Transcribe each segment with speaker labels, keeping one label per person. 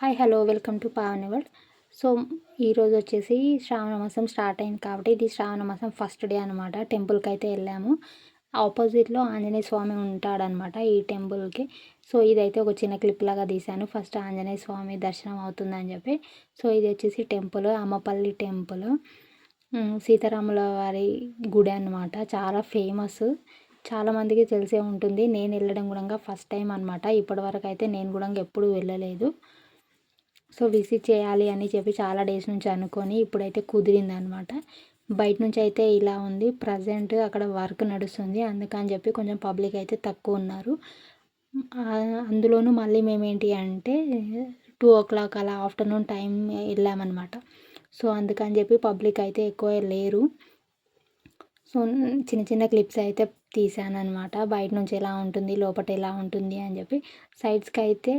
Speaker 1: Hi hello welcome to Pavani world. So ఈరోజు వచ్చేసి శ్రావణ మాసం స్టార్ట్ అయింది కాబట్టి ఇది శ్రావణ మాసం ఫస్ట్ డే అనమాట. టెంపుల్కి అయితే వెళ్ళాము. ఆపోజిట్లో ఆంజనేయ స్వామి ఉంటాడనమాట ఈ టెంపుల్కి. సో ఇదైతే ఒక చిన్న క్లిప్ లాగా తీశాను. ఫస్ట్ ఆంజనేయ స్వామి దర్శనం అవుతుందని చెప్పి. సో ఇది వచ్చేసి టెంపుల్, అమ్మపల్లి టెంపుల్, సీతారాముల వారి గుడి అనమాట. చాలా ఫేమస్, చాలామందికి తెలిసే ఉంటుంది. నేను వెళ్ళడం కూడా ఫస్ట్ టైం అనమాట. ఇప్పటివరకు అయితే నేను కూడా ఎప్పుడు వెళ్ళలేదు. సో విజిట్ చేయాలి అని చెప్పి చాలా డేస్ నుంచి అనుకొని ఇప్పుడైతే కుదిరిందనమాట. బయట నుంచి అయితే ఇలా ఉంది. ప్రజెంట్ అక్కడ వర్క్ నడుస్తుంది, అందుకని చెప్పి కొంచెం పబ్లిక్ అయితే తక్కువ ఉన్నారు. అందులోనూ మళ్ళీ మేమేంటి అంటే 2 o'clock అలా ఆఫ్టర్నూన్ టైం వెళ్ళామన్నమాట. సో అందుకని చెప్పి పబ్లిక్ అయితే ఎక్కువ లేరు. సో చిన్న చిన్న క్లిప్స్ అయితే తీసాననమాట. బయట నుంచి ఎలా ఉంటుంది, లోపల ఎలా ఉంటుంది అని చెప్పి. సైడ్స్కి అయితే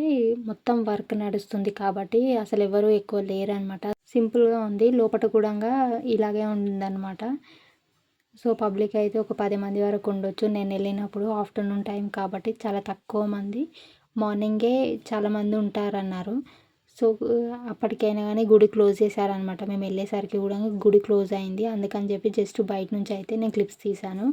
Speaker 1: మొత్తం వర్క్ నడుస్తుంది కాబట్టి అసలు ఎవరు ఎక్కువ లేరనమాట. సింపుల్గా ఉంది. లోపల కూడా ఇలాగే ఉందన్నమాట. సో పబ్లిక్ అయితే ఒక 10 మంది వరకు ఉండొచ్చు. నేను వెళ్ళినప్పుడు ఆఫ్టర్నూన్ టైం కాబట్టి చాలా తక్కువ మంది. మార్నింగే చాలామంది ఉంటారన్నారు. సో అప్పటికైనా కానీ గుడి క్లోజ్ చేశారనమాట. మేము వెళ్ళేసరికి కూడా గుడి క్లోజ్ అయింది. అందుకని చెప్పి జస్ట్ బయట నుంచి అయితే నేను క్లిప్స్ తీశాను.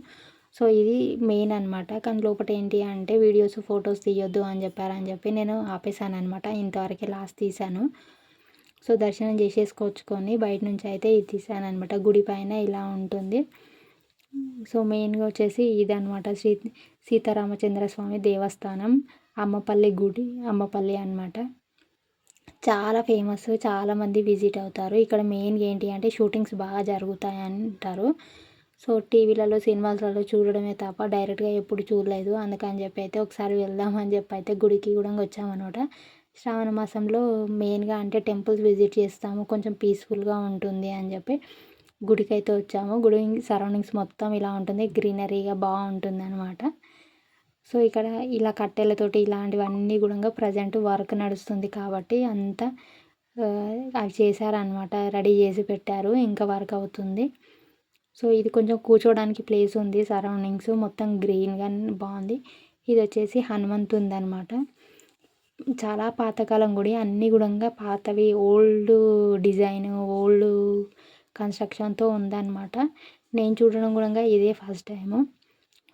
Speaker 1: సో ఇది మెయిన్ అనమాట. కానీ లోపల ఏంటి అంటే వీడియోస్ ఫొటోస్ తీయొద్దు అని చెప్పి నేను ఆపేసాను అనమాట. ఇంతవరకే లాస్ట్ తీశాను. సో దర్శనం చేసేసుకొచ్చుకొని బయట నుంచి అయితే ఇది తీసాను అనమాట. గుడి పైన ఇలా ఉంటుంది. సో మెయిన్గా వచ్చేసి ఇదనమాట, సీతారామచంద్ర స్వామి దేవస్థానం, అమ్మపల్లి గుడి, అమ్మపల్లి అనమాట. చాలా ఫేమస్, చాలామంది విజిట్ అవుతారు. ఇక్కడ మెయిన్ ఏంటి అంటే షూటింగ్స్ బాగా జరుగుతాయి అంటారు. సో టీవీలలో సినిమాలలో చూడడమే తప్ప డైరెక్ట్గా ఎప్పుడు చూడలేదు. అందుకని చెప్పి అయితే ఒకసారి వెళ్దామని చెప్పి అయితే గుడికి కూడా వచ్చామన్నమాట. శ్రావణ మాసంలో మెయిన్గా అంటే టెంపుల్స్ విజిట్ చేస్తాము, కొంచెం పీస్ఫుల్గా ఉంటుంది అని చెప్పి గుడికి అయితే వచ్చాము. గుడి సరౌండింగ్స్ మొత్తం ఇలా ఉంటుంది, గ్రీనరీగా బాగుంటుంది అనమాట. సో ఇక్కడ ఇలా కట్టెలతోటి ఇలాంటివన్నీ కూడా ప్రజెంట్ వర్క్ నడుస్తుంది కాబట్టి అంతా అవి చేశారనమాట, రెడీ చేసి పెట్టారు, ఇంకా వర్క్ అవుతుంది. సో ఇది కొంచెం కూర్చోడానికి ప్లేస్ ఉంది, సరౌండింగ్స్ మొత్తం గ్రీన్గా బాగుంది. ఇది వచ్చేసి హనుమంతు అనమాట. చాలా పాతకాలం గుడి, అన్నీ కూడా పాతవి, ఓల్డ్ డిజైన్, ఓల్డ్ కన్స్ట్రక్షన్తో ఉందన్నమాట. నేను చూడడం కూడా ఇదే ఫస్ట్ టైము.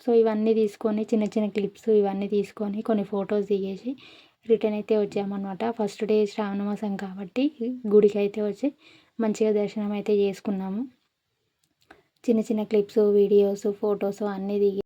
Speaker 1: సో ఇవన్నీ తీసుకొని చిన్న చిన్న క్లిప్స్ ఇవన్నీ తీసుకొని కొన్ని ఫొటోస్ దిగేసి రిటర్న్ అయితే వచ్చామన్నమాట. ఫస్ట్ డే శ్రావణ మాసం కాబట్టి గుడికి అయితే వచ్చి మంచిగా దర్శనం అయితే చేసుకున్నాము. చిన్న చిన్న క్లిప్స్, వీడియోస్, ఫొటోస్ అన్నీ దిగి